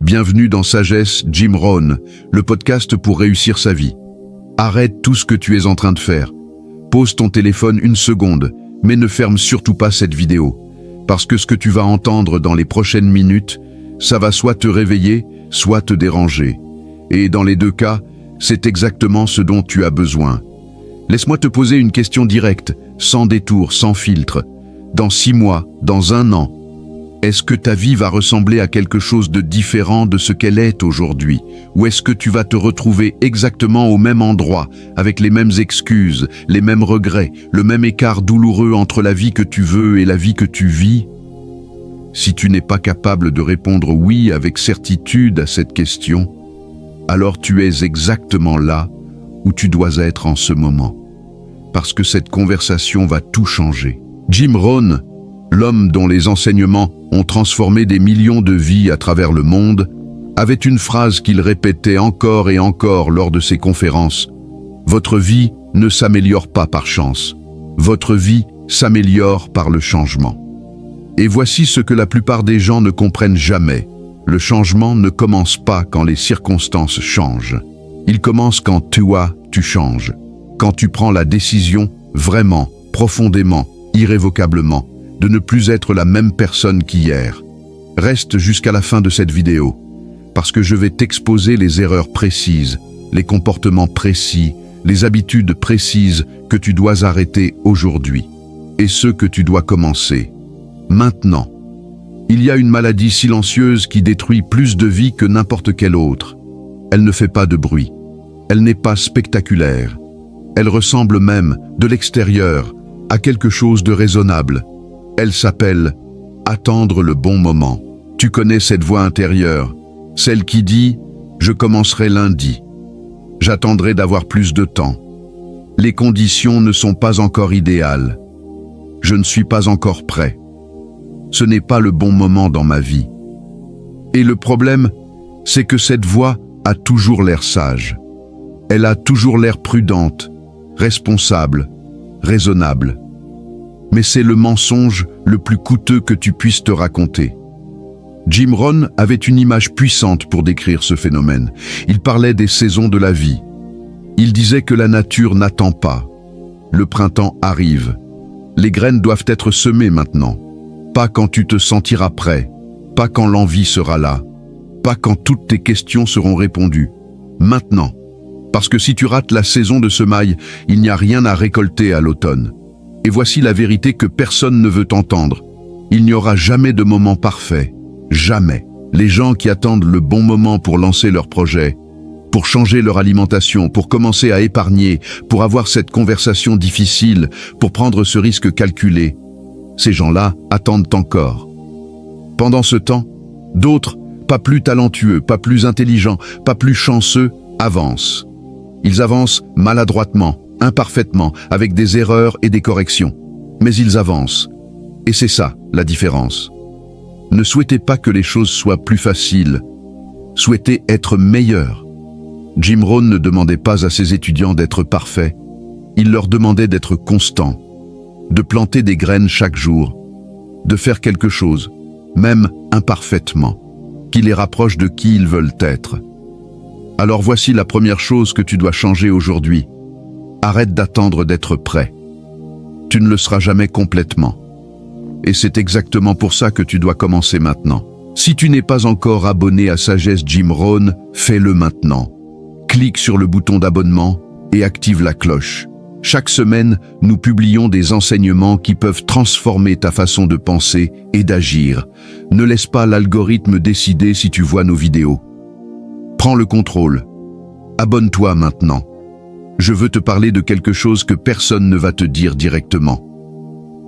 Bienvenue dans Sagesse, Jim Rohn, le podcast pour réussir sa vie. Arrête tout ce que tu es en train de faire. Pose ton téléphone une seconde, mais ne ferme surtout pas cette vidéo. Parce que ce que tu vas entendre dans les prochaines minutes, ça va soit te réveiller, soit te déranger. Et dans les deux cas, c'est exactement ce dont tu as besoin. Laisse-moi te poser une question directe, sans détour, sans filtre. Dans 6 mois, dans 1 an, est-ce que ta vie va ressembler à quelque chose de différent de ce qu'elle est aujourd'hui? Ou est-ce que tu vas te retrouver exactement au même endroit, avec les mêmes excuses, les mêmes regrets, le même écart douloureux entre la vie que tu veux et la vie que tu vis? Si tu n'es pas capable de répondre oui avec certitude à cette question, alors tu es exactement là où tu dois être en ce moment. Parce que cette conversation va tout changer. Jim Rohn, l'homme dont les enseignements ont transformé des millions de vies à travers le monde, avait une phrase qu'il répétait encore et encore lors de ses conférences. Votre vie ne s'améliore pas par chance. Votre vie s'améliore par le changement. Et voici ce que la plupart des gens ne comprennent jamais. Le changement ne commence pas quand les circonstances changent. Il commence quand toi, tu changes. Quand tu prends la décision, vraiment, profondément, irrévocablement, de ne plus être la même personne qu'hier. Reste jusqu'à la fin de cette vidéo, parce que je vais t'exposer les erreurs précises, les comportements précis, les habitudes précises que tu dois arrêter aujourd'hui, et ceux que tu dois commencer maintenant. Il y a une maladie silencieuse qui détruit plus de vies que n'importe quelle autre. Elle ne fait pas de bruit. Elle n'est pas spectaculaire. Elle ressemble même, de l'extérieur, à quelque chose de raisonnable. Elle s'appelle « attendre le bon moment ». Tu connais cette voix intérieure, celle qui dit « je commencerai lundi ». J'attendrai d'avoir plus de temps. Les conditions ne sont pas encore idéales. Je ne suis pas encore prêt. Ce n'est pas le bon moment dans ma vie. Et le problème, c'est que cette voix a toujours l'air sage. Elle a toujours l'air prudente, responsable, raisonnable. Mais c'est le mensonge le plus coûteux que tu puisses te raconter. Jim Rohn avait une image puissante pour décrire ce phénomène. Il parlait des saisons de la vie. Il disait que la nature n'attend pas. Le printemps arrive. Les graines doivent être semées maintenant. Pas quand tu te sentiras prêt. Pas quand l'envie sera là. Pas quand toutes tes questions seront répondues. Maintenant. Parce que si tu rates la saison de semailles, il n'y a rien à récolter à l'automne. Et voici la vérité que personne ne veut entendre. Il n'y aura jamais de moment parfait. Jamais. Les gens qui attendent le bon moment pour lancer leur projet, pour changer leur alimentation, pour commencer à épargner, pour avoir cette conversation difficile, pour prendre ce risque calculé, ces gens-là attendent encore. Pendant ce temps, d'autres, pas plus talentueux, pas plus intelligents, pas plus chanceux, avancent. Ils avancent maladroitement, imparfaitement, avec des erreurs et des corrections. Mais ils avancent. Et c'est ça, la différence. Ne souhaitez pas que les choses soient plus faciles. Souhaitez être meilleurs. Jim Rohn ne demandait pas à ses étudiants d'être parfaits. Il leur demandait d'être constants, de planter des graines chaque jour, de faire quelque chose, même imparfaitement, qui les rapproche de qui ils veulent être. Alors voici la première chose que tu dois changer aujourd'hui. Arrête d'attendre d'être prêt. Tu ne le seras jamais complètement. Et c'est exactement pour ça que tu dois commencer maintenant. Si tu n'es pas encore abonné à Sagesse Jim Rohn, fais-le maintenant. Clique sur le bouton d'abonnement et active la cloche. Chaque semaine, nous publions des enseignements qui peuvent transformer ta façon de penser et d'agir. Ne laisse pas l'algorithme décider si tu vois nos vidéos. Prends le contrôle. Abonne-toi maintenant. Je veux te parler de quelque chose que personne ne va te dire directement.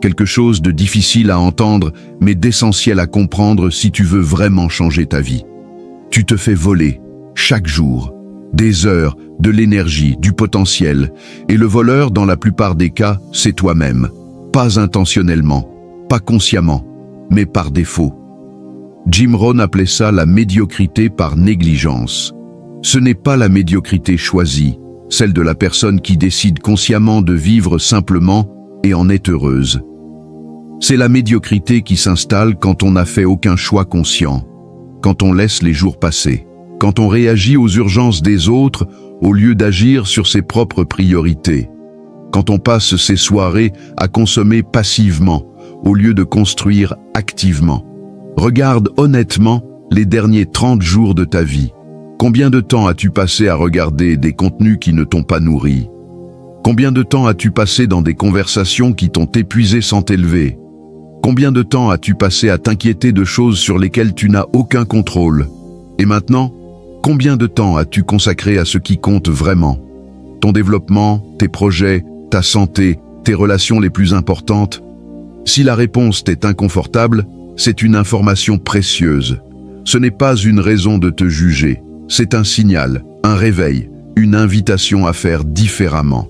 Quelque chose de difficile à entendre, mais d'essentiel à comprendre si tu veux vraiment changer ta vie. Tu te fais voler, chaque jour, des heures, de l'énergie, du potentiel, et le voleur, dans la plupart des cas, c'est toi-même. Pas intentionnellement, pas consciemment, mais par défaut. Jim Rohn appelait ça la médiocrité par négligence. Ce n'est pas la médiocrité choisie, celle de la personne qui décide consciemment de vivre simplement et en est heureuse. C'est la médiocrité qui s'installe quand on n'a fait aucun choix conscient. quand on laisse les jours passer, quand on réagit aux urgences des autres au lieu d'agir sur ses propres priorités, quand on passe ses soirées à consommer passivement au lieu de construire activement. Regarde honnêtement les derniers 30 jours de ta vie. Combien de temps as-tu passé à regarder des contenus qui ne t'ont pas nourri? Combien de temps as-tu passé dans des conversations qui t'ont épuisé sans t'élever? Combien de temps as-tu passé à t'inquiéter de choses sur lesquelles tu n'as aucun contrôle? Et maintenant, combien de temps as-tu consacré à ce qui compte vraiment? Ton développement, tes projets, ta santé, tes relations les plus importantes? Si la réponse t'est inconfortable, c'est une information précieuse. Ce n'est pas une raison de te juger. C'est un signal, un réveil, une invitation à faire différemment.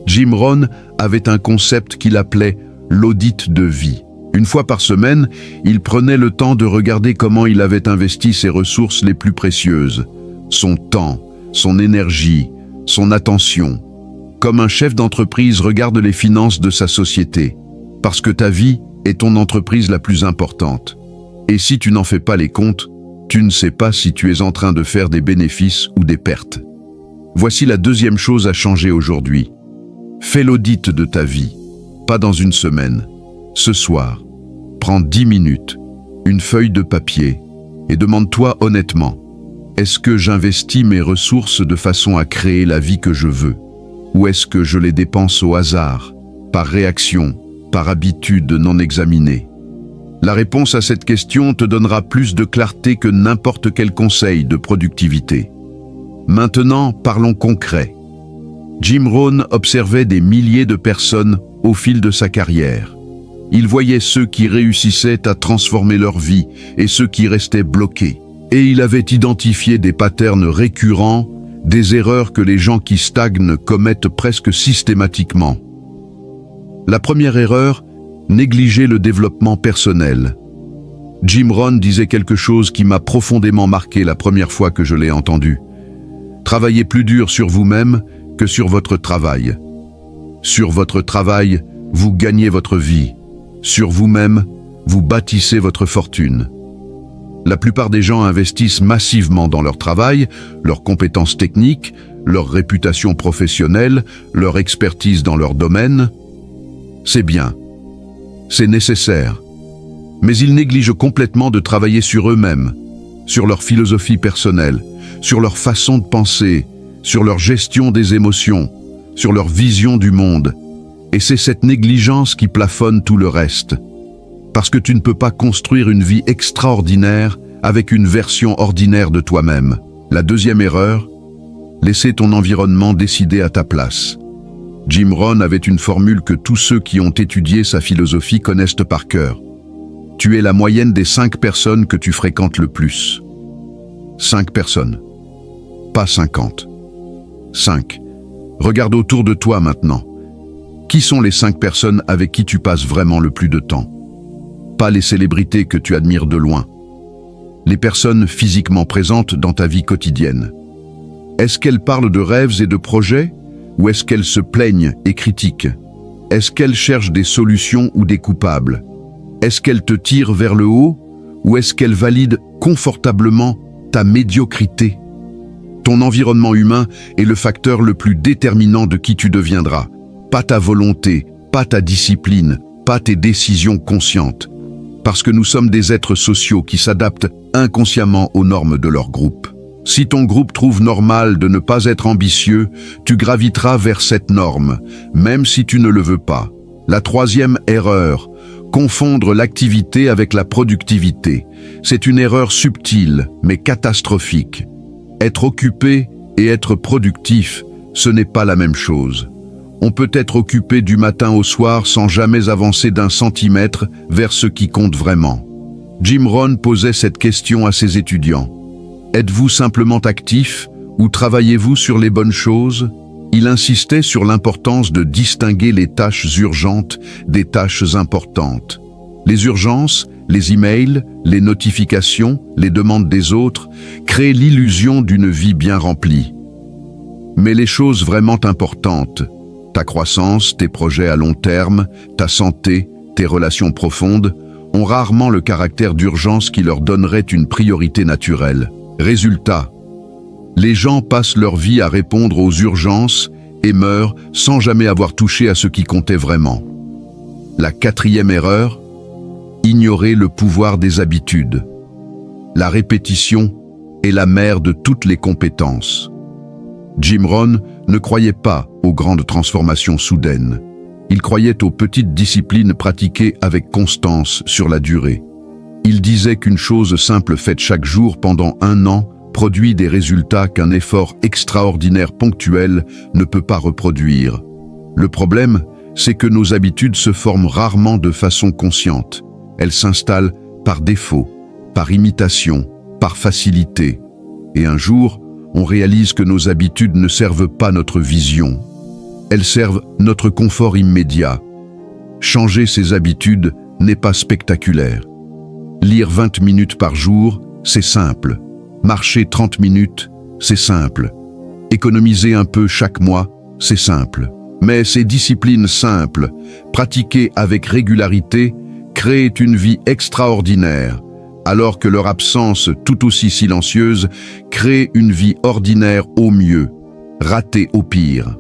Jim Rohn avait un concept qu'il appelait l'audit de vie. Une fois par semaine, il prenait le temps de regarder comment il avait investi ses ressources les plus précieuses. Son temps, son énergie, son attention. Comme un chef d'entreprise regarde les finances de sa société. Parce que ta vie est ton entreprise la plus importante. Et si tu n'en fais pas les comptes, tu ne sais pas si tu es en train de faire des bénéfices ou des pertes. Voici la deuxième chose à changer aujourd'hui. Fais l'audit de ta vie, pas dans une semaine. Ce soir, prends 10 minutes, une feuille de papier et demande-toi honnêtement, est-ce que j'investis mes ressources de façon à créer la vie que je veux? Ou est-ce que je les dépense au hasard, par réaction, par habitude non examinée? La réponse à cette question te donnera plus de clarté que n'importe quel conseil de productivité. Maintenant, parlons concret. Jim Rohn observait des milliers de personnes au fil de sa carrière. Il voyait ceux qui réussissaient à transformer leur vie et ceux qui restaient bloqués. Et il avait identifié des patterns récurrents, des erreurs que les gens qui stagnent commettent presque systématiquement. La première erreur, négliger le développement personnel. Jim Rohn disait quelque chose qui m'a profondément marqué la première fois que je l'ai entendu. Travaillez plus dur sur vous-même que sur votre travail. Sur votre travail, vous gagnez votre vie. Sur vous-même, vous bâtissez votre fortune. La plupart des gens investissent massivement dans leur travail, leurs compétences techniques, leur réputation professionnelle, leur expertise dans leur domaine. C'est bien. C'est nécessaire. Mais ils négligent complètement de travailler sur eux-mêmes, sur leur philosophie personnelle, sur leur façon de penser, sur leur gestion des émotions, sur leur vision du monde. Et c'est cette négligence qui plafonne tout le reste. Parce que tu ne peux pas construire une vie extraordinaire avec une version ordinaire de toi-même. La deuxième erreur, laisser ton environnement décider à ta place. Jim Rohn avait une formule que tous ceux qui ont étudié sa philosophie connaissent par cœur. Tu es la moyenne des 5 personnes que tu fréquentes le plus. 5 personnes. Pas 50. 5. Regarde autour de toi maintenant. Qui sont les 5 personnes avec qui tu passes vraiment le plus de temps? Pas les célébrités que tu admires de loin. Les personnes physiquement présentes dans ta vie quotidienne. Est-ce qu'elles parlent de rêves et de projets? Ou est-ce qu'elles se plaignent et critiquent? Est-ce qu'elles cherchent des solutions ou des coupables? Est-ce qu'elles te tirent vers le haut? Ou est-ce qu'elles valident confortablement ta médiocrité? Ton environnement humain est le facteur le plus déterminant de qui tu deviendras. Pas ta volonté, pas ta discipline, pas tes décisions conscientes. Parce que nous sommes des êtres sociaux qui s'adaptent inconsciemment aux normes de leur groupe. Si ton groupe trouve normal de ne pas être ambitieux, tu graviteras vers cette norme, même si tu ne le veux pas. La troisième erreur, confondre l'activité avec la productivité. C'est une erreur subtile, mais catastrophique. Être occupé et être productif, ce n'est pas la même chose. On peut être occupé du matin au soir sans jamais avancer d'un centimètre vers ce qui compte vraiment. Jim Rohn posait cette question à ses étudiants. Êtes-vous simplement actif ou travaillez-vous sur les bonnes choses? Il insistait sur l'importance de distinguer les tâches urgentes des tâches importantes. Les urgences, les emails, les notifications, les demandes des autres créent l'illusion d'une vie bien remplie. Mais les choses vraiment importantes, ta croissance, tes projets à long terme, ta santé, tes relations profondes, ont rarement le caractère d'urgence qui leur donnerait une priorité naturelle. Résultat, les gens passent leur vie à répondre aux urgences et meurent sans jamais avoir touché à ce qui comptait vraiment. La 4e erreur, ignorer le pouvoir des habitudes. La répétition est la mère de toutes les compétences. Jim Rohn ne croyait pas aux grandes transformations soudaines. Il croyait aux petites disciplines pratiquées avec constance sur la durée. Il disait qu'une chose simple faite chaque jour pendant 1 an produit des résultats qu'un effort extraordinaire ponctuel ne peut pas reproduire. Le problème, c'est que nos habitudes se forment rarement de façon consciente. Elles s'installent par défaut, par imitation, par facilité. Et un jour, on réalise que nos habitudes ne servent pas notre vision. Elles servent notre confort immédiat. Changer ses habitudes n'est pas spectaculaire. Lire 20 minutes par jour, c'est simple. Marcher 30 minutes, c'est simple. Économiser un peu chaque mois, c'est simple. Mais ces disciplines simples, pratiquées avec régularité, créent une vie extraordinaire, alors que leur absence, tout aussi silencieuse, crée une vie ordinaire au mieux, ratée au pire.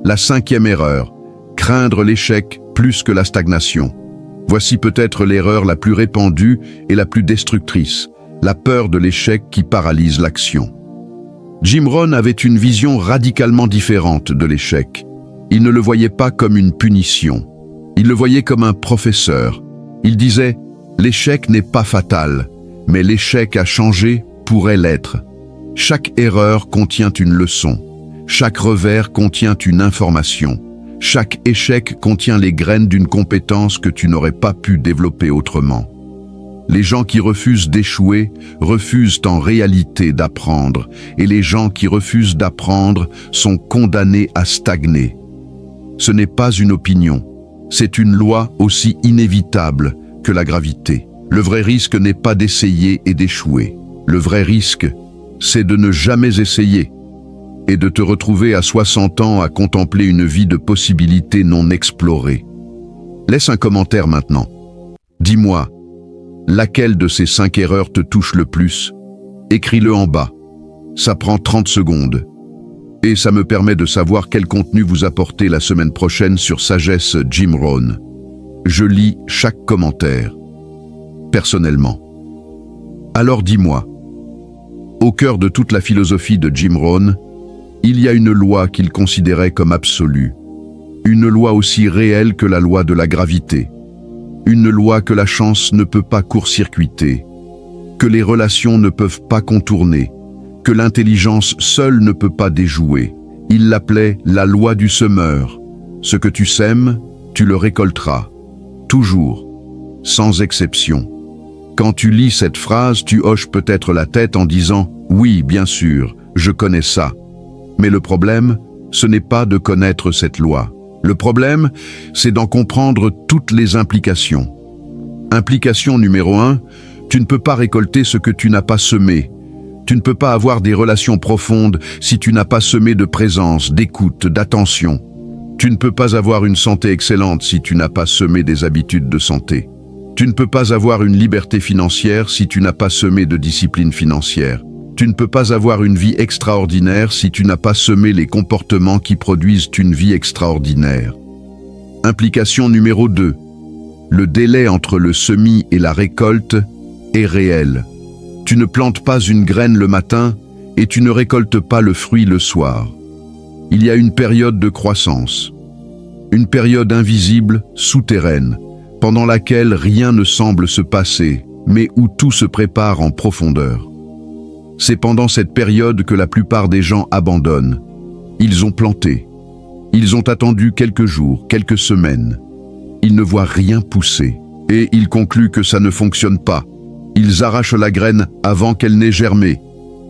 La 5e erreur, craindre l'échec plus que la stagnation. Voici peut-être l'erreur la plus répandue et la plus destructrice, la peur de l'échec qui paralyse l'action. Jim Rohn avait une vision radicalement différente de l'échec. Il ne le voyait pas comme une punition. Il le voyait comme un professeur. Il disait « L'échec n'est pas fatal, mais l'échec à changer pourrait l'être. Chaque erreur contient une leçon. Chaque revers contient une information. Chaque échec contient les graines d'une compétence que tu n'aurais pas pu développer autrement. » Les gens qui refusent d'échouer refusent en réalité d'apprendre, et les gens qui refusent d'apprendre sont condamnés à stagner. Ce n'est pas une opinion, c'est une loi aussi inévitable que la gravité. Le vrai risque n'est pas d'essayer et d'échouer. Le vrai risque, c'est de ne jamais essayer et de te retrouver à 60 ans à contempler une vie de possibilités non explorées. Laisse un commentaire maintenant. Dis-moi, laquelle de ces 5 erreurs te touche le plus? Écris-le en bas. Ça prend 30 secondes. Et ça me permet de savoir quel contenu vous apporter la semaine prochaine sur Sagesse Jim Rohn. Je lis chaque commentaire, personnellement. Alors dis-moi, au cœur de toute la philosophie de Jim Rohn, il y a une loi qu'il considérait comme absolue. Une loi aussi réelle que la loi de la gravité. Une loi que la chance ne peut pas court-circuiter, que les relations ne peuvent pas contourner, que l'intelligence seule ne peut pas déjouer. Il l'appelait la loi du semeur. Ce que tu sèmes, tu le récolteras. Toujours, sans exception. Quand tu lis cette phrase, tu hoches peut-être la tête en disant « Oui, bien sûr, je connais ça ». Mais le problème, ce n'est pas de connaître cette loi. Le problème, c'est d'en comprendre toutes les implications. Implication numéro 1, tu ne peux pas récolter ce que tu n'as pas semé. Tu ne peux pas avoir des relations profondes si tu n'as pas semé de présence, d'écoute, d'attention. Tu ne peux pas avoir une santé excellente si tu n'as pas semé des habitudes de santé. Tu ne peux pas avoir une liberté financière si tu n'as pas semé de discipline financière. Tu ne peux pas avoir une vie extraordinaire si tu n'as pas semé les comportements qui produisent une vie extraordinaire. Implication numéro 2. Le délai entre le semis et la récolte est réel. Tu ne plantes pas une graine le matin et tu ne récoltes pas le fruit le soir. Il y a une période de croissance, une période invisible, souterraine, pendant laquelle rien ne semble se passer, mais où tout se prépare en profondeur. C'est pendant cette période que la plupart des gens abandonnent. Ils ont planté. Ils ont attendu quelques jours, quelques semaines. Ils ne voient rien pousser. Et ils concluent que ça ne fonctionne pas. Ils arrachent la graine avant qu'elle n'ait germé.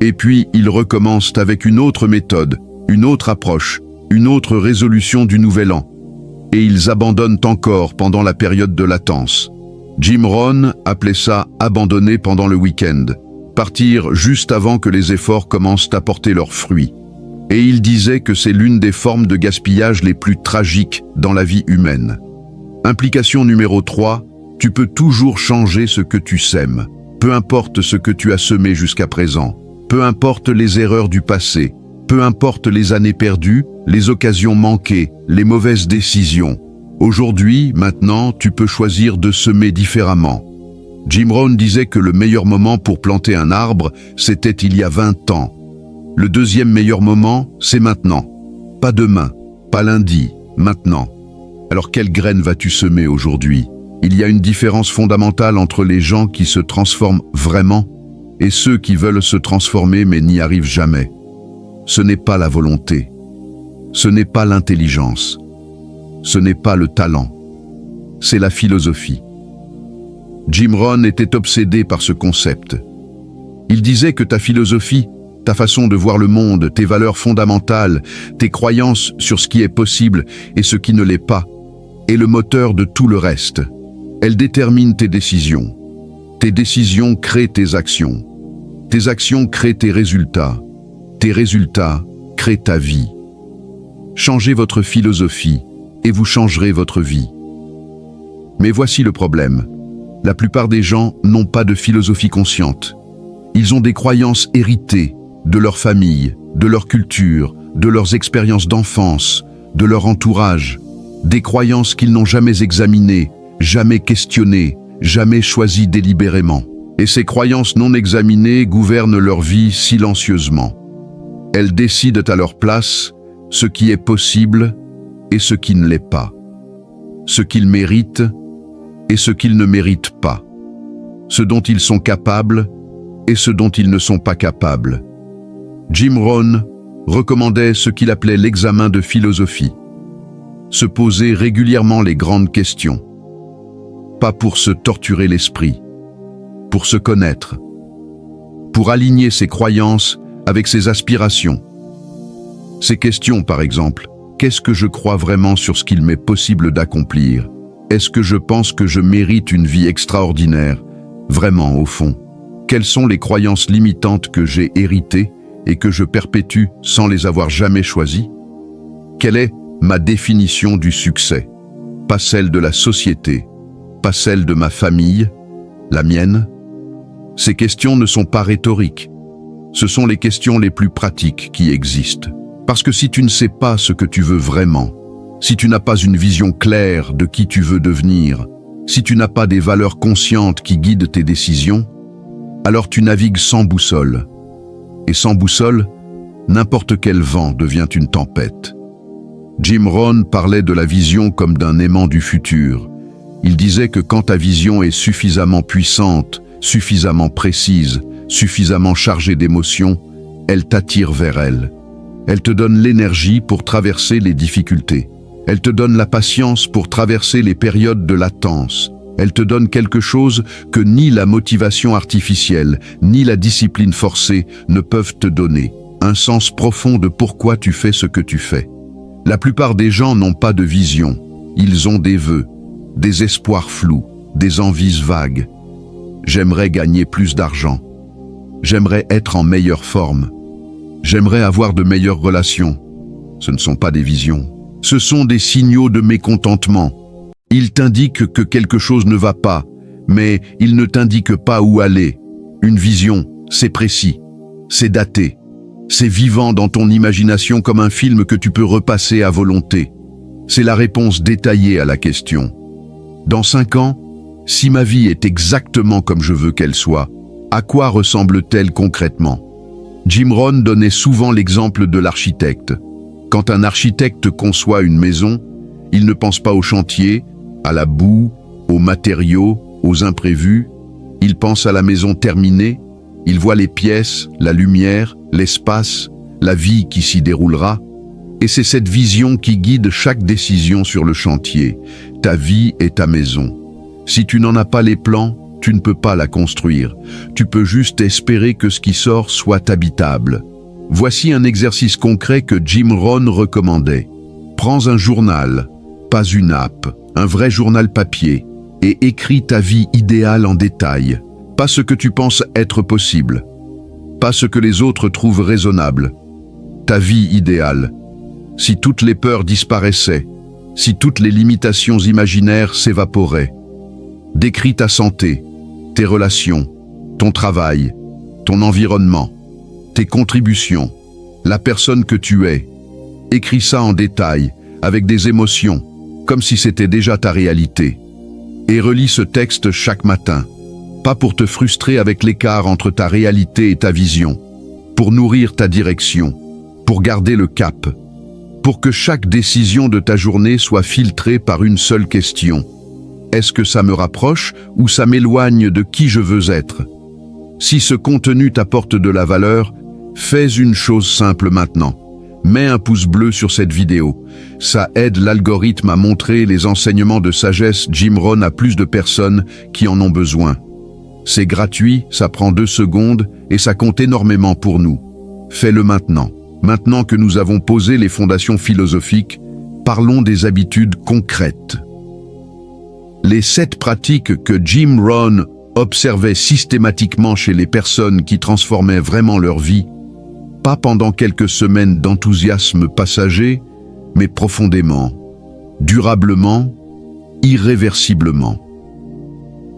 Et puis ils recommencent avec une autre méthode, une autre approche, une autre résolution du nouvel an. Et ils abandonnent encore pendant la période de latence. Jim Rohn appelait ça « abandonner pendant le week-end ». Partir juste avant que les efforts commencent à porter leurs fruits. Et il disait que c'est l'une des formes de gaspillage les plus tragiques dans la vie humaine. Implication numéro 3, Tu peux toujours changer ce que tu sèmes. Peu importe ce que tu as semé jusqu'à présent. Peu importe les erreurs du passé. Peu importe les années perdues, les occasions manquées, les mauvaises décisions. Aujourd'hui, maintenant, tu peux choisir de semer différemment. Jim Rohn disait que le meilleur moment pour planter un arbre, c'était il y a 20 ans. Le deuxième meilleur moment, c'est maintenant. Pas demain, pas lundi, maintenant. Alors quelle graine vas-tu semer aujourd'hui? Il y a une différence fondamentale entre les gens qui se transforment vraiment et ceux qui veulent se transformer mais n'y arrivent jamais. Ce n'est pas la volonté. Ce n'est pas l'intelligence. Ce n'est pas le talent. C'est la philosophie. Jim Rohn était obsédé par ce concept. Il disait que ta philosophie, ta façon de voir le monde, tes valeurs fondamentales, tes croyances sur ce qui est possible et ce qui ne l'est pas, est le moteur de tout le reste. Elle détermine tes décisions. Tes décisions créent tes actions. Tes actions créent tes résultats. Tes résultats créent ta vie. Changez votre philosophie et vous changerez votre vie. Mais voici le problème. La plupart des gens n'ont pas de philosophie consciente. Ils ont des croyances héritées de leur famille, de leur culture, de leurs expériences d'enfance, de leur entourage, des croyances qu'ils n'ont jamais examinées, jamais questionnées, jamais choisies délibérément. Et ces croyances non examinées gouvernent leur vie silencieusement. Elles décident à leur place ce qui est possible et ce qui ne l'est pas, ce qu'ils méritent et ce qu'ils ne méritent pas, ce dont ils sont capables et ce dont ils ne sont pas capables. Jim Rohn recommandait ce qu'il appelait l'examen de philosophie. Se poser régulièrement les grandes questions. Pas pour se torturer l'esprit, pour se connaître, pour aligner ses croyances avec ses aspirations. Ces questions, par exemple, qu'est-ce que je crois vraiment sur ce qu'il m'est possible d'accomplir? Est-ce que je pense que je mérite une vie extraordinaire? Vraiment, au fond. Quelles sont les croyances limitantes que j'ai héritées et que je perpétue sans les avoir jamais choisies? Quelle est ma définition du succès? Pas celle de la société, pas celle de ma famille, la mienne. Ces questions ne sont pas rhétoriques. Ce sont les questions les plus pratiques qui existent. Parce que si tu ne sais pas ce que tu veux vraiment, si tu n'as pas une vision claire de qui tu veux devenir, si tu n'as pas des valeurs conscientes qui guident tes décisions, alors tu navigues sans boussole. Et sans boussole, n'importe quel vent devient une tempête. Jim Rohn parlait de la vision comme d'un aimant du futur. Il disait que quand ta vision est suffisamment puissante, suffisamment précise, suffisamment chargée d'émotions, elle t'attire vers elle. Elle te donne l'énergie pour traverser les difficultés. Elle te donne la patience pour traverser les périodes de latence. Elle te donne quelque chose que ni la motivation artificielle, ni la discipline forcée ne peuvent te donner. Un sens profond de pourquoi tu fais ce que tu fais. La plupart des gens n'ont pas de vision. Ils ont des vœux, des espoirs flous, des envies vagues. J'aimerais gagner plus d'argent. J'aimerais être en meilleure forme. J'aimerais avoir de meilleures relations. Ce ne sont pas des visions. Ce sont des signaux de mécontentement. Ils t'indiquent que quelque chose ne va pas, mais ils ne t'indiquent pas où aller. Une vision, c'est précis, c'est daté, c'est vivant dans ton imagination comme un film que tu peux repasser à volonté. C'est la réponse détaillée à la question. Dans 5 ans, si ma vie est exactement comme je veux qu'elle soit, à quoi ressemble-t-elle concrètement? Jim Rohn donnait souvent l'exemple de l'architecte. Quand un architecte conçoit une maison, il ne pense pas au chantier, à la boue, aux matériaux, aux imprévus. Il pense à la maison terminée, il voit les pièces, la lumière, l'espace, la vie qui s'y déroulera. Et c'est cette vision qui guide chaque décision sur le chantier. Ta vie est ta maison. Si tu n'en as pas les plans, tu ne peux pas la construire. Tu peux juste espérer que ce qui sort soit habitable. Voici un exercice concret que Jim Rohn recommandait. Prends un journal, pas une app, un vrai journal papier, et écris ta vie idéale en détail. Pas ce que tu penses être possible, pas ce que les autres trouvent raisonnable. Ta vie idéale. Si toutes les peurs disparaissaient, si toutes les limitations imaginaires s'évaporaient. Décris ta santé, tes relations, ton travail, ton environnement, tes contributions, la personne que tu es. Écris ça en détail, avec des émotions, comme si c'était déjà ta réalité. Et relis ce texte chaque matin, pas pour te frustrer avec l'écart entre ta réalité et ta vision, pour nourrir ta direction, pour garder le cap, pour que chaque décision de ta journée soit filtrée par une seule question. Est-ce que ça me rapproche ou ça m'éloigne de qui je veux être? Si ce contenu t'apporte de la valeur, fais une chose simple maintenant. Mets un pouce bleu sur cette vidéo. Ça aide l'algorithme à montrer les enseignements de sagesse Jim Rohn à plus de personnes qui en ont besoin. C'est gratuit, ça prend 2 secondes et ça compte énormément pour nous. Fais-le maintenant. Maintenant que nous avons posé les fondations philosophiques, parlons des habitudes concrètes. Les 7 pratiques que Jim Rohn observait systématiquement chez les personnes qui transformaient vraiment leur vie, pas pendant quelques semaines d'enthousiasme passager, mais profondément, durablement, irréversiblement.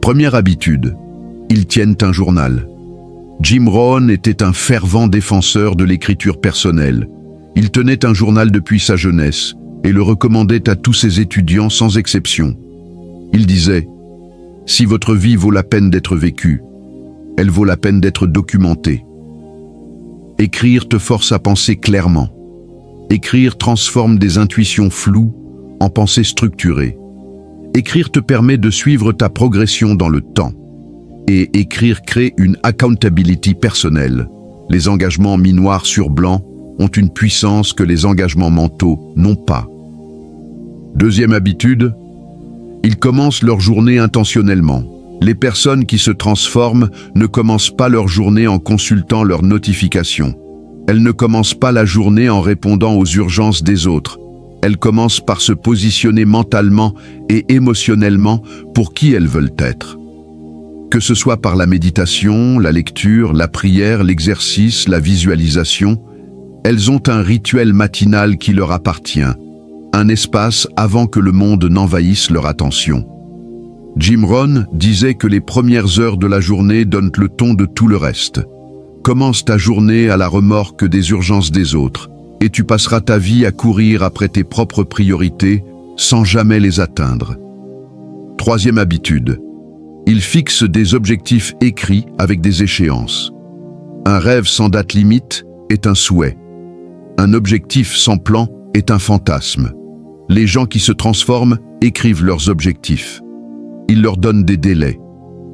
Première habitude, ils tiennent un journal. Jim Rohn était un fervent défenseur de l'écriture personnelle. Il tenait un journal depuis sa jeunesse et le recommandait à tous ses étudiants sans exception. Il disait « Si votre vie vaut la peine d'être vécue, elle vaut la peine d'être documentée. » Écrire te force à penser clairement. Écrire transforme des intuitions floues en pensées structurées. Écrire te permet de suivre ta progression dans le temps. Et écrire crée une accountability personnelle. Les engagements mis noir sur blanc ont une puissance que les engagements mentaux n'ont pas. Deuxième habitude, ils commencent leur journée intentionnellement. Les personnes qui se transforment ne commencent pas leur journée en consultant leurs notifications. Elles ne commencent pas la journée en répondant aux urgences des autres. Elles commencent par se positionner mentalement et émotionnellement pour qui elles veulent être. Que ce soit par la méditation, la lecture, la prière, l'exercice, la visualisation, elles ont un rituel matinal qui leur appartient, un espace avant que le monde n'envahisse leur attention. Jim Rohn disait que les premières heures de la journée donnent le ton de tout le reste. Commence ta journée à la remorque des urgences des autres, et tu passeras ta vie à courir après tes propres priorités sans jamais les atteindre. Troisième habitude, ils fixent des objectifs écrits avec des échéances. Un rêve sans date limite est un souhait. Un objectif sans plan est un fantasme. Les gens qui se transforment écrivent leurs objectifs. Ils leur donnent des délais.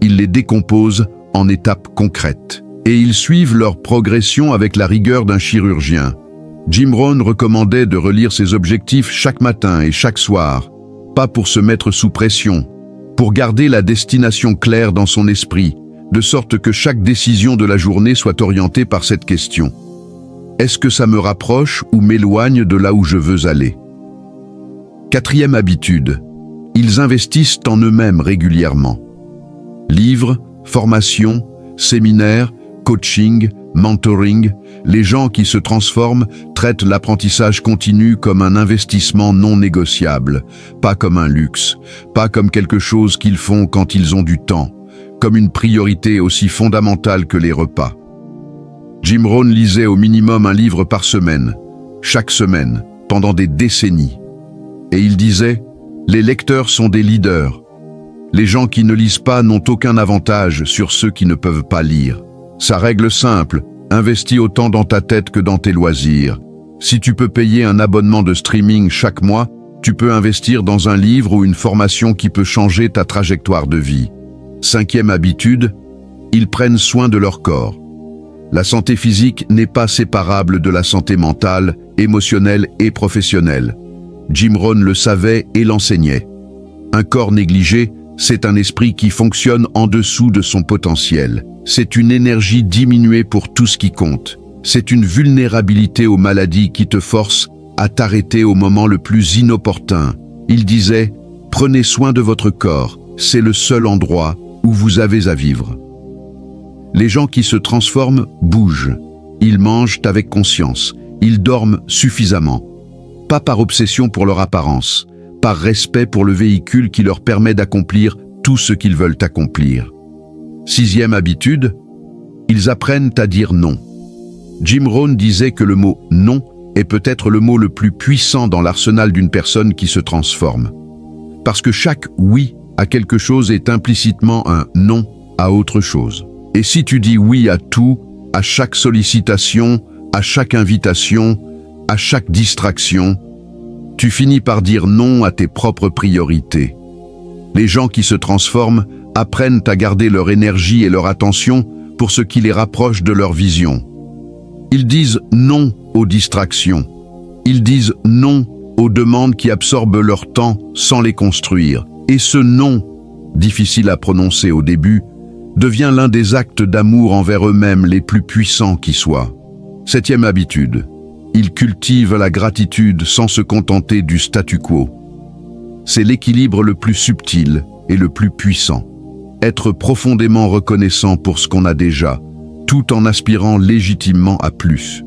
Ils les décomposent en étapes concrètes. Et ils suivent leur progression avec la rigueur d'un chirurgien. Jim Rohn recommandait de relire ses objectifs chaque matin et chaque soir, pas pour se mettre sous pression, pour garder la destination claire dans son esprit, de sorte que chaque décision de la journée soit orientée par cette question. Est-ce que ça me rapproche ou m'éloigne de là où je veux aller? Quatrième habitude, ils investissent en eux-mêmes régulièrement. Livres, formations, séminaires, coaching, mentoring, les gens qui se transforment traitent l'apprentissage continu comme un investissement non négociable, pas comme un luxe, pas comme quelque chose qu'ils font quand ils ont du temps, comme une priorité aussi fondamentale que les repas. Jim Rohn lisait au minimum un livre par semaine, chaque semaine, pendant des décennies. Et il disait « Les lecteurs sont des leaders. Les gens qui ne lisent pas n'ont aucun avantage sur ceux qui ne peuvent pas lire. Sa règle simple, investis autant dans ta tête que dans tes loisirs. Si tu peux payer un abonnement de streaming chaque mois, tu peux investir dans un livre ou une formation qui peut changer ta trajectoire de vie. » Cinquième habitude, ils prennent soin de leur corps. La santé physique n'est pas séparable de la santé mentale, émotionnelle et professionnelle. Jim Rohn le savait et l'enseignait. Un corps négligé, c'est un esprit qui fonctionne en dessous de son potentiel. C'est une énergie diminuée pour tout ce qui compte. C'est une vulnérabilité aux maladies qui te force à t'arrêter au moment le plus inopportun. Il disait « Prenez soin de votre corps, c'est le seul endroit où vous avez à vivre. » Les gens qui se transforment bougent. Ils mangent avec conscience. Ils dorment suffisamment. Pas par obsession pour leur apparence, par respect pour le véhicule qui leur permet d'accomplir tout ce qu'ils veulent accomplir. 6e habitude, ils apprennent à dire non. Jim Rohn disait que le mot « non » est peut-être le mot le plus puissant dans l'arsenal d'une personne qui se transforme. Parce que chaque « oui » à quelque chose est implicitement un « non » à autre chose. Et si tu dis « oui » à tout, à chaque sollicitation, à chaque invitation, à chaque distraction, tu finis par dire non à tes propres priorités. Les gens qui se transforment apprennent à garder leur énergie et leur attention pour ce qui les rapproche de leur vision. Ils disent non aux distractions. Ils disent non aux demandes qui absorbent leur temps sans les construire. Et ce non, difficile à prononcer au début, devient l'un des actes d'amour envers eux-mêmes les plus puissants qui soient. 7e habitude. Ils cultivent la gratitude sans se contenter du statu quo. C'est l'équilibre le plus subtil et le plus puissant. Être profondément reconnaissant pour ce qu'on a déjà, tout en aspirant légitimement à plus.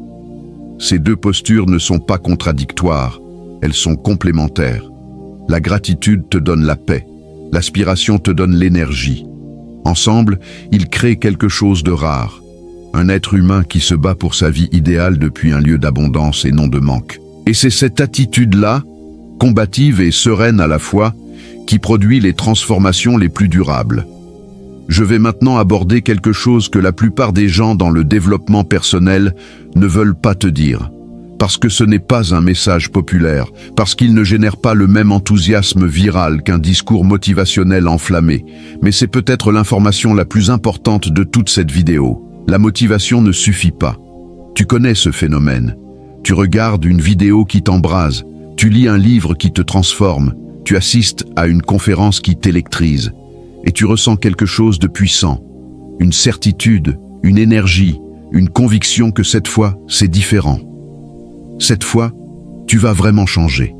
Ces deux postures ne sont pas contradictoires, elles sont complémentaires. La gratitude te donne la paix, l'aspiration te donne l'énergie. Ensemble, ils créent quelque chose de rare. Un être humain qui se bat pour sa vie idéale depuis un lieu d'abondance et non de manque. Et c'est cette attitude-là, combative et sereine à la fois, qui produit les transformations les plus durables. Je vais maintenant aborder quelque chose que la plupart des gens dans le développement personnel ne veulent pas te dire. Parce que ce n'est pas un message populaire, parce qu'il ne génère pas le même enthousiasme viral qu'un discours motivationnel enflammé. Mais c'est peut-être l'information la plus importante de toute cette vidéo. La motivation ne suffit pas. Tu connais ce phénomène. Tu regardes une vidéo qui t'embrase, tu lis un livre qui te transforme, tu assistes à une conférence qui t'électrise. Et tu ressens quelque chose de puissant, une certitude, une énergie, une conviction que cette fois, c'est différent. Cette fois, tu vas vraiment changer.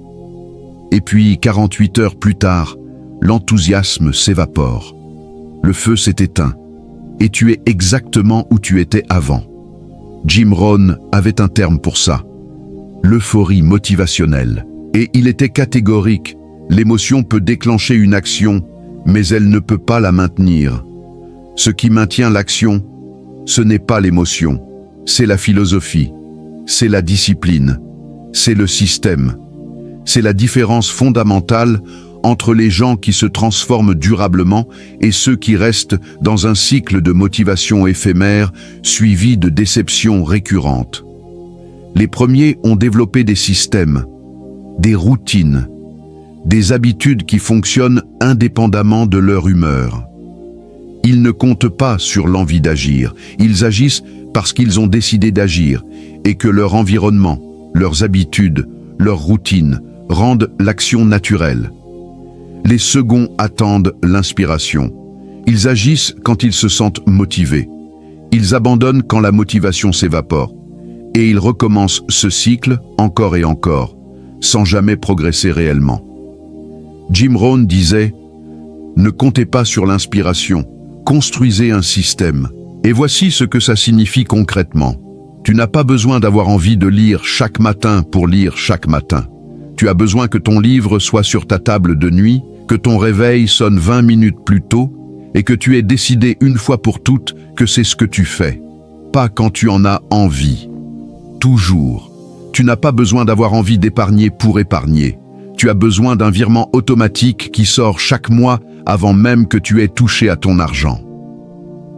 Et puis, 48 heures plus tard, l'enthousiasme s'évapore. Le feu s'est éteint, et tu es exactement où tu étais avant. Jim Rohn avait un terme pour ça, l'euphorie motivationnelle. Et il était catégorique, l'émotion peut déclencher une action, mais elle ne peut pas la maintenir. Ce qui maintient l'action, ce n'est pas l'émotion, c'est la philosophie, c'est la discipline, c'est le système. C'est la différence fondamentale entre les gens qui se transforment durablement et ceux qui restent dans un cycle de motivation éphémère suivi de déceptions récurrentes. Les premiers ont développé des systèmes, des routines, des habitudes qui fonctionnent indépendamment de leur humeur. Ils ne comptent pas sur l'envie d'agir, ils agissent parce qu'ils ont décidé d'agir et que leur environnement, leurs habitudes, leurs routines rendent l'action naturelle. Les seconds attendent l'inspiration. Ils agissent quand ils se sentent motivés. Ils abandonnent quand la motivation s'évapore. Et ils recommencent ce cycle encore et encore, sans jamais progresser réellement. Jim Rohn disait « Ne comptez pas sur l'inspiration, construisez un système. » Et voici ce que ça signifie concrètement. Tu n'as pas besoin d'avoir envie de lire chaque matin pour lire chaque matin. Tu as besoin que ton livre soit sur ta table de nuit, que ton réveil sonne 20 minutes plus tôt et que tu aies décidé une fois pour toutes que c'est ce que tu fais. Pas quand tu en as envie. Toujours. Tu n'as pas besoin d'avoir envie d'épargner pour épargner. Tu as besoin d'un virement automatique qui sort chaque mois avant même que tu aies touché à ton argent.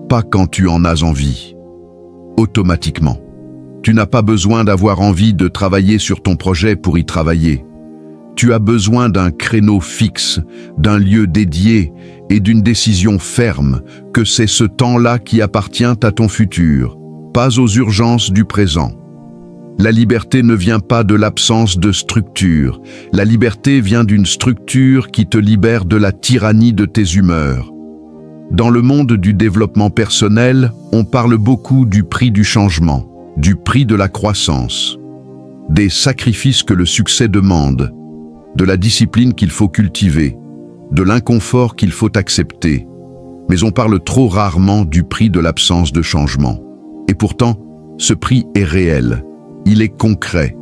Pas quand tu en as envie. Automatiquement. Tu n'as pas besoin d'avoir envie de travailler sur ton projet pour y travailler. Tu as besoin d'un créneau fixe, d'un lieu dédié et d'une décision ferme que c'est ce temps-là qui appartient à ton futur, pas aux urgences du présent. La liberté ne vient pas de l'absence de structure. La liberté vient d'une structure qui te libère de la tyrannie de tes humeurs. Dans le monde du développement personnel, on parle beaucoup du prix du changement, du prix de la croissance, des sacrifices que le succès demande, de la discipline qu'il faut cultiver, de l'inconfort qu'il faut accepter. Mais on parle trop rarement du prix de l'absence de changement. Et pourtant, ce prix est réel. Il est concret,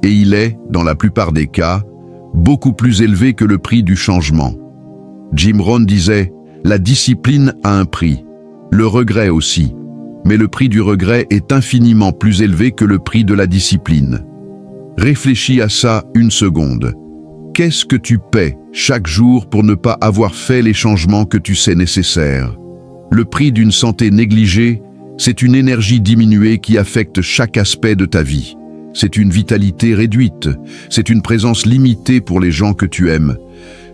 et il est, dans la plupart des cas, beaucoup plus élevé que le prix du changement. Jim Rohn disait La discipline a un prix, le regret aussi. Mais le prix du regret est infiniment plus élevé que le prix de la discipline. Réfléchis à ça une seconde. Qu'est-ce que tu paies chaque jour pour ne pas avoir fait les changements que tu sais nécessaires? Le prix d'une santé négligée, c'est une énergie diminuée qui affecte chaque aspect de ta vie. C'est une vitalité réduite, c'est une présence limitée pour les gens que tu aimes.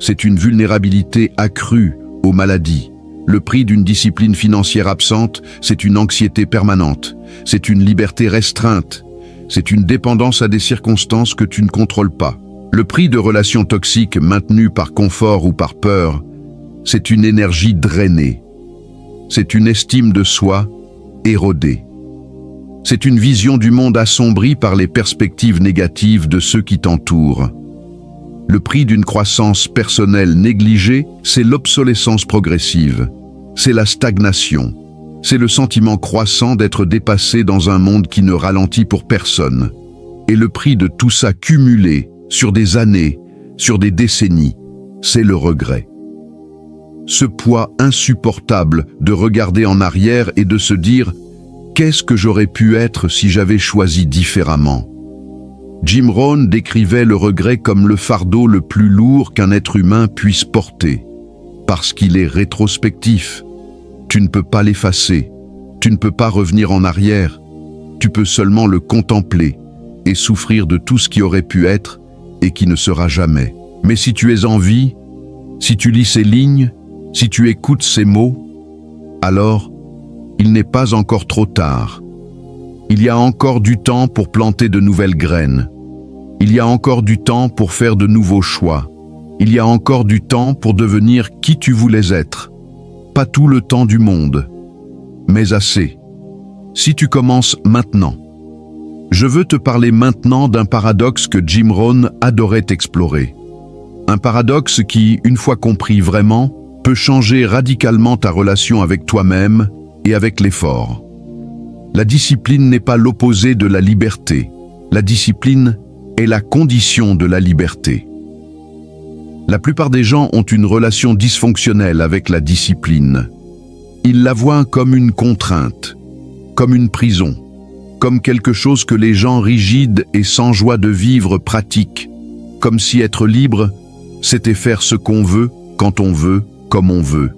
C'est une vulnérabilité accrue aux maladies. Le prix d'une discipline financière absente, c'est une anxiété permanente, c'est une liberté restreinte, c'est une dépendance à des circonstances que tu ne contrôles pas. Le prix de relations toxiques maintenues par confort ou par peur, c'est une énergie drainée. C'est une estime de soi érodée. C'est une vision du monde assombrie par les perspectives négatives de ceux qui t'entourent. Le prix d'une croissance personnelle négligée, c'est l'obsolescence progressive. C'est la stagnation. C'est le sentiment croissant d'être dépassé dans un monde qui ne ralentit pour personne. Et le prix de tout ça cumulé, sur des années, sur des décennies, c'est le regret. Ce poids insupportable de regarder en arrière et de se dire « Qu'est-ce que j'aurais pu être si j'avais choisi différemment ?» Jim Rohn décrivait le regret comme le fardeau le plus lourd qu'un être humain puisse porter, parce qu'il est rétrospectif. Tu ne peux pas l'effacer, tu ne peux pas revenir en arrière, tu peux seulement le contempler et souffrir de tout ce qui aurait pu être et qui ne sera jamais. Mais si tu es en vie, si tu lis ces lignes, si tu écoutes ces mots, alors il n'est pas encore trop tard. Il y a encore du temps pour planter de nouvelles graines. Il y a encore du temps pour faire de nouveaux choix. Il y a encore du temps pour devenir qui tu voulais être. Pas tout le temps du monde, mais assez. Si tu commences maintenant. Je veux te parler maintenant d'un paradoxe que Jim Rohn adorait explorer. Un paradoxe qui, une fois compris vraiment, peut changer radicalement ta relation avec toi-même et avec l'effort. La discipline n'est pas l'opposé de la liberté. La discipline est la condition de la liberté. La plupart des gens ont une relation dysfonctionnelle avec la discipline. Ils la voient comme une contrainte, comme une prison, comme quelque chose que les gens rigides et sans joie de vivre pratiquent, comme si être libre, c'était faire ce qu'on veut, quand on veut, comme on veut.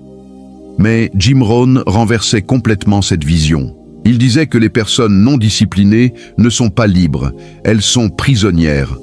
Mais Jim Rohn renversait complètement cette vision. Il disait que les personnes non disciplinées ne sont pas libres, elles sont prisonnières.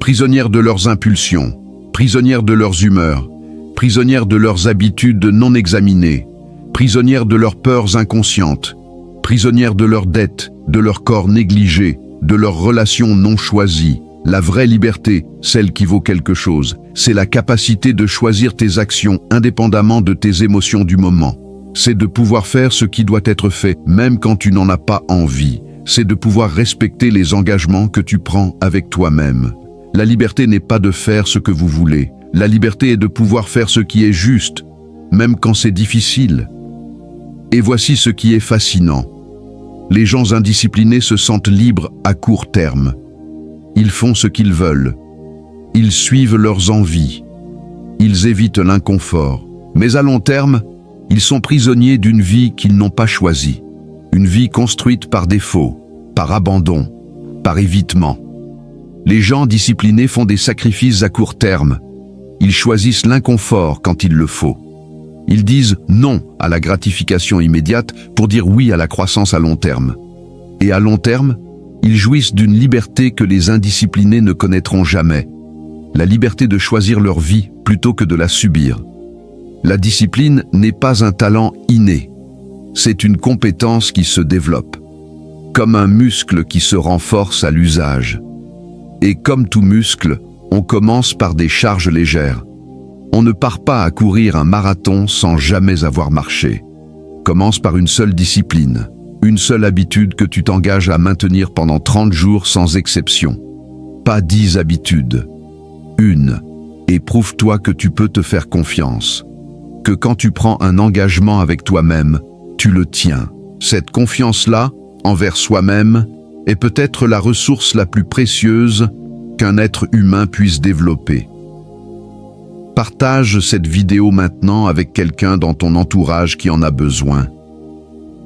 Prisonnières de leurs impulsions, prisonnières de leurs humeurs, prisonnières de leurs habitudes non examinées, prisonnières de leurs peurs inconscientes, prisonnières de leurs dettes, de leur corps négligé, de leurs relations non choisies. La vraie liberté, celle qui vaut quelque chose, c'est la capacité de choisir tes actions indépendamment de tes émotions du moment. C'est de pouvoir faire ce qui doit être fait, même quand tu n'en as pas envie. C'est de pouvoir respecter les engagements que tu prends avec toi-même. La liberté n'est pas de faire ce que vous voulez. La liberté est de pouvoir faire ce qui est juste, même quand c'est difficile. Et voici ce qui est fascinant. Les gens indisciplinés se sentent libres à court terme. Ils font ce qu'ils veulent. Ils suivent leurs envies. Ils évitent l'inconfort. Mais à long terme, ils sont prisonniers d'une vie qu'ils n'ont pas choisie. Une vie construite par défaut, par abandon, par évitement. Les gens disciplinés font des sacrifices à court terme. Ils choisissent l'inconfort quand il le faut. Ils disent non à la gratification immédiate pour dire oui à la croissance à long terme. Et à long terme, ils jouissent d'une liberté que les indisciplinés ne connaîtront jamais. La liberté de choisir leur vie plutôt que de la subir. La discipline n'est pas un talent inné. C'est une compétence qui se développe. Comme un muscle qui se renforce à l'usage. Et comme tout muscle, on commence par des charges légères. On ne part pas à courir un marathon sans jamais avoir marché. Commence par une seule discipline, une seule habitude que tu t'engages à maintenir pendant 30 jours sans exception. Pas 10 habitudes. Une. Et prouve-toi que tu peux te faire confiance. Que quand tu prends un engagement avec toi-même, tu le tiens. Cette confiance-là, envers soi-même, est peut-être la ressource la plus précieuse qu'un être humain puisse développer. Partage cette vidéo maintenant avec quelqu'un dans ton entourage qui en a besoin.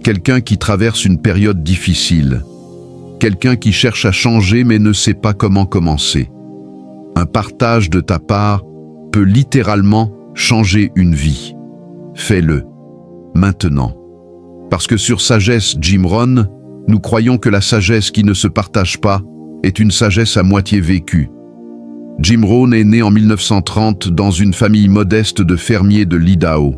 Quelqu'un qui traverse une période difficile. Quelqu'un qui cherche à changer mais ne sait pas comment commencer. Un partage de ta part peut littéralement changer une vie. Fais-le, maintenant. Parce que sur Sagesse Jim Rohn, nous croyons que la sagesse qui ne se partage pas est une sagesse à moitié vécue. Jim Rohn est né en 1930 dans une famille modeste de fermiers de l'Idaho.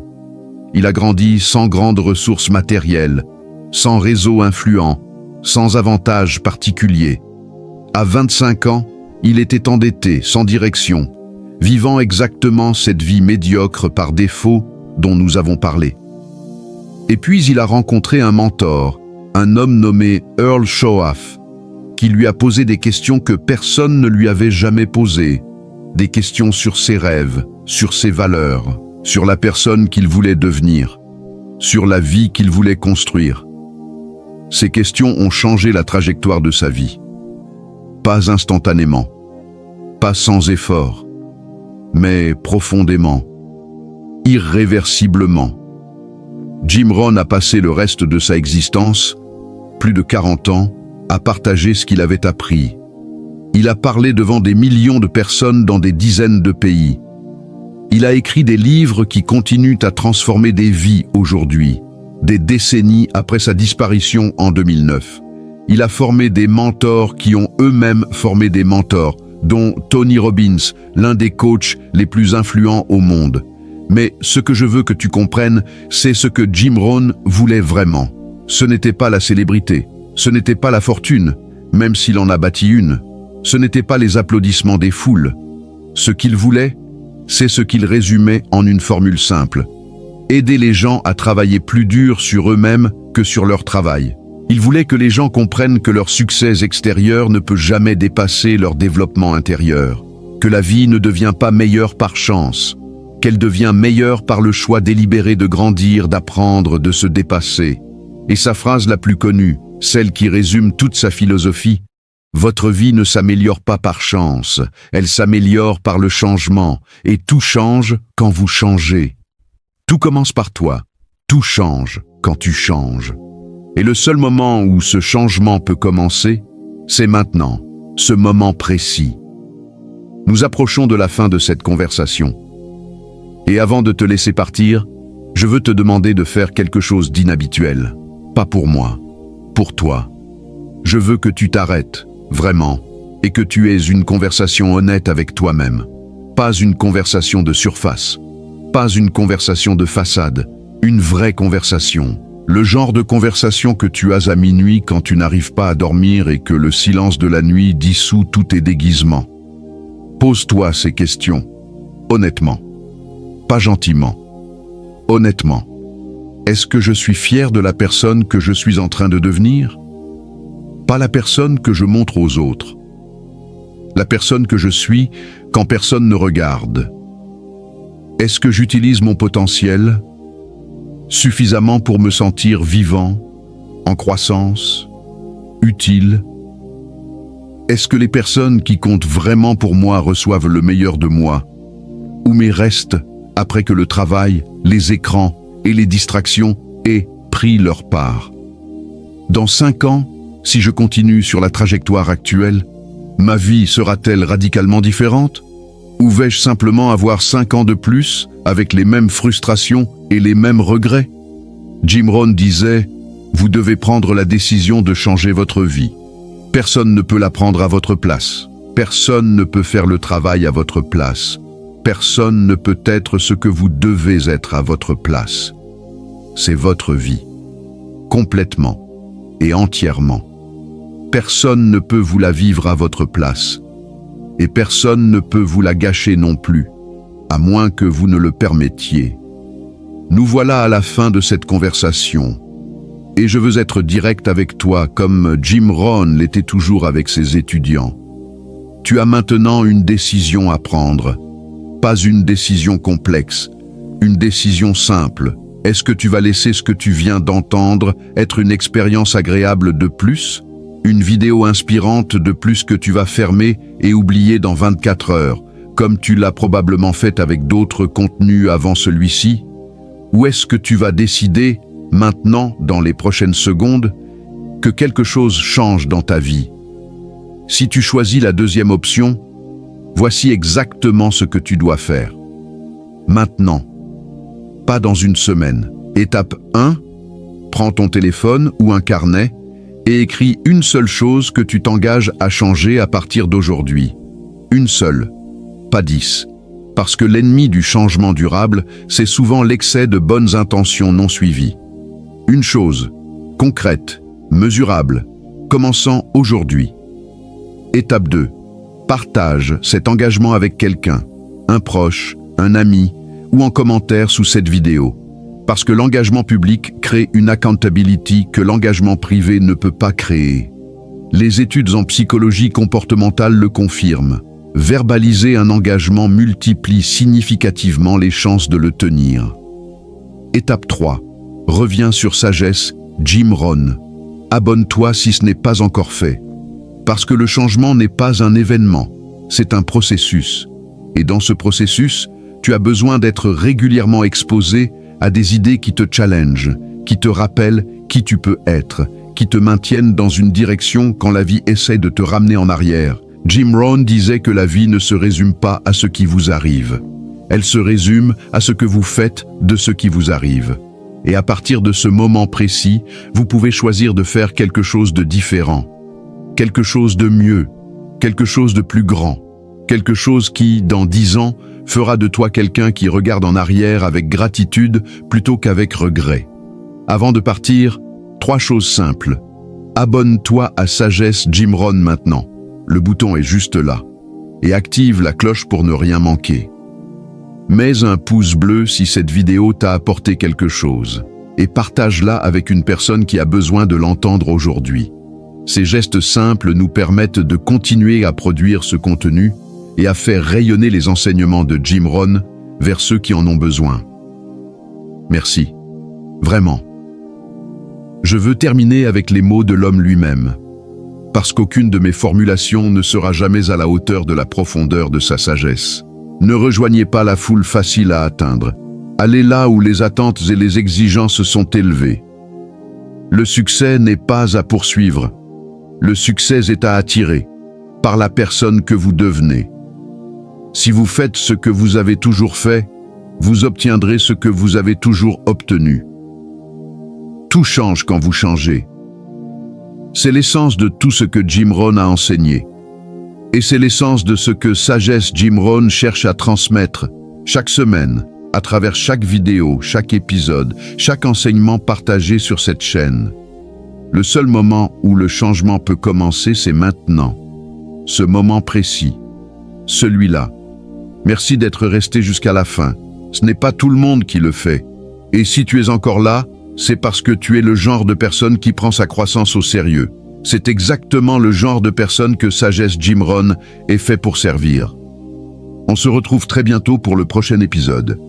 Il a grandi sans grandes ressources matérielles, sans réseau influent, sans avantages particuliers. À 25 ans, il était endetté, sans direction, vivant exactement cette vie médiocre par défaut dont nous avons parlé. Et puis il a rencontré un mentor, un homme nommé Earl Shoaff, qui lui a posé des questions que personne ne lui avait jamais posées, des questions sur ses rêves, sur ses valeurs, sur la personne qu'il voulait devenir, sur la vie qu'il voulait construire. Ces questions ont changé la trajectoire de sa vie. Pas instantanément, pas sans effort, mais profondément, irréversiblement. Jim Rohn a passé le reste de sa existence, plus de 40 ans, à partager ce qu'il avait appris. Il a parlé devant des millions de personnes dans des dizaines de pays. Il a écrit des livres qui continuent à transformer des vies aujourd'hui, des décennies après sa disparition en 2009. Il a formé des mentors qui ont eux-mêmes formé des mentors, dont Tony Robbins, l'un des coachs les plus influents au monde. Mais ce que je veux que tu comprennes, c'est ce que Jim Rohn voulait vraiment. Ce n'était pas la célébrité, ce n'était pas la fortune, même s'il en a bâti une. Ce n'était pas les applaudissements des foules. Ce qu'il voulait, c'est ce qu'il résumait en une formule simple. Aider les gens à travailler plus dur sur eux-mêmes que sur leur travail. Il voulait que les gens comprennent que leur succès extérieur ne peut jamais dépasser leur développement intérieur, que la vie ne devient pas meilleure par chance, qu'elle devient meilleure par le choix délibéré de grandir, d'apprendre, de se dépasser. Et sa phrase la plus connue, celle qui résume toute sa philosophie, « Votre vie ne s'améliore pas par chance, elle s'améliore par le changement, et tout change quand vous changez. Tout commence par toi, tout change quand tu changes. » Et le seul moment où ce changement peut commencer, c'est maintenant, ce moment précis. Nous approchons de la fin de cette conversation. Et avant de te laisser partir, je veux te demander de faire quelque chose d'inhabituel. Pas pour moi, pour toi. Je veux que tu t'arrêtes, vraiment, et que tu aies une conversation honnête avec toi-même. Pas une conversation de surface, pas une conversation de façade, une vraie conversation. Le genre de conversation que tu as à minuit quand tu n'arrives pas à dormir et que le silence de la nuit dissout tous tes déguisements. Pose-toi ces questions, honnêtement, pas gentiment, honnêtement. Est-ce que je suis fier de la personne que je suis en train de devenir? Pas la personne que je montre aux autres. La personne que je suis quand personne ne regarde. Est-ce que j'utilise mon potentiel suffisamment pour me sentir vivant, en croissance, utile? Est-ce que les personnes qui comptent vraiment pour moi reçoivent le meilleur de moi, ou mes restes après que le travail, les écrans et les distractions aient pris leur part? Dans 5 ans, si je continue sur la trajectoire actuelle, ma vie sera-t-elle radicalement différente? Ou vais-je simplement avoir 5 ans de plus avec les mêmes frustrations et les mêmes regrets? Jim Rohn disait « Vous devez prendre la décision de changer votre vie. Personne ne peut la prendre à votre place. Personne ne peut faire le travail à votre place. Personne ne peut être ce que vous devez être à votre place. C'est votre vie. Complètement et entièrement. Personne ne peut vous la vivre à votre place. Et personne ne peut vous la gâcher non plus, à moins que vous ne le permettiez. » Nous voilà à la fin de cette conversation. Et je veux être direct avec toi, comme Jim Rohn l'était toujours avec ses étudiants. Tu as maintenant une décision à prendre. Pas une décision complexe, une décision simple. Est-ce que tu vas laisser ce que tu viens d'entendre être une expérience agréable de plus? Une vidéo inspirante de plus que tu vas fermer et oublier dans 24 heures, comme tu l'as probablement fait avec d'autres contenus avant celui-ci? Ou est-ce que tu vas décider, maintenant, dans les prochaines secondes, que quelque chose change dans ta vie? Si tu choisis la deuxième option, voici exactement ce que tu dois faire. Maintenant, pas dans une semaine. Étape 1, prends ton téléphone ou un carnet et écris une seule chose que tu t'engages à changer à partir d'aujourd'hui. Une seule, pas 10. Parce que l'ennemi du changement durable, c'est souvent l'excès de bonnes intentions non suivies. Une chose, concrète, mesurable, commençant aujourd'hui. Étape 2. Partage cet engagement avec quelqu'un, un proche, un ami ou en commentaire sous cette vidéo. Parce que l'engagement public crée une accountability que l'engagement privé ne peut pas créer. Les études en psychologie comportementale le confirment. Verbaliser un engagement multiplie significativement les chances de le tenir. Étape 3. Reviens sur Sagesse, Jim Rohn. Abonne-toi si ce n'est pas encore fait. Parce que le changement n'est pas un événement, c'est un processus. Et dans ce processus, tu as besoin d'être régulièrement exposé à des idées qui te challengent, qui te rappellent qui tu peux être, qui te maintiennent dans une direction quand la vie essaie de te ramener en arrière. Jim Rohn disait que la vie ne se résume pas à ce qui vous arrive. Elle se résume à ce que vous faites de ce qui vous arrive. Et à partir de ce moment précis, vous pouvez choisir de faire quelque chose de différent, quelque chose de mieux, quelque chose de plus grand, quelque chose qui, dans 10 ans, fera de toi quelqu'un qui regarde en arrière avec gratitude plutôt qu'avec regret. Avant de partir, 3 choses simples. Abonne-toi à Sagesse Jim Rohn maintenant. Le bouton est juste là. Et active la cloche pour ne rien manquer. Mets un pouce bleu si cette vidéo t'a apporté quelque chose. Et partage-la avec une personne qui a besoin de l'entendre aujourd'hui. Ces gestes simples nous permettent de continuer à produire ce contenu et à faire rayonner les enseignements de Jim Rohn vers ceux qui en ont besoin. Merci. Vraiment. Je veux terminer avec les mots de l'homme lui-même. Parce qu'aucune de mes formulations ne sera jamais à la hauteur de la profondeur de sa sagesse. Ne rejoignez pas la foule facile à atteindre. Allez là où les attentes et les exigences sont élevées. Le succès n'est pas à poursuivre. Le succès est à attirer, par la personne que vous devenez. Si vous faites ce que vous avez toujours fait, vous obtiendrez ce que vous avez toujours obtenu. Tout change quand vous changez. C'est l'essence de tout ce que Jim Rohn a enseigné. Et c'est l'essence de ce que Sagesse Jim Rohn cherche à transmettre chaque semaine, à travers chaque vidéo, chaque épisode, chaque enseignement partagé sur cette chaîne. Le seul moment où le changement peut commencer, c'est maintenant. Ce moment précis. Celui-là. Merci d'être resté jusqu'à la fin. Ce n'est pas tout le monde qui le fait. Et si tu es encore là, c'est parce que tu es le genre de personne qui prend sa croissance au sérieux. C'est exactement le genre de personne que Sagesse Jim Rohn est fait pour servir. On se retrouve très bientôt pour le prochain épisode.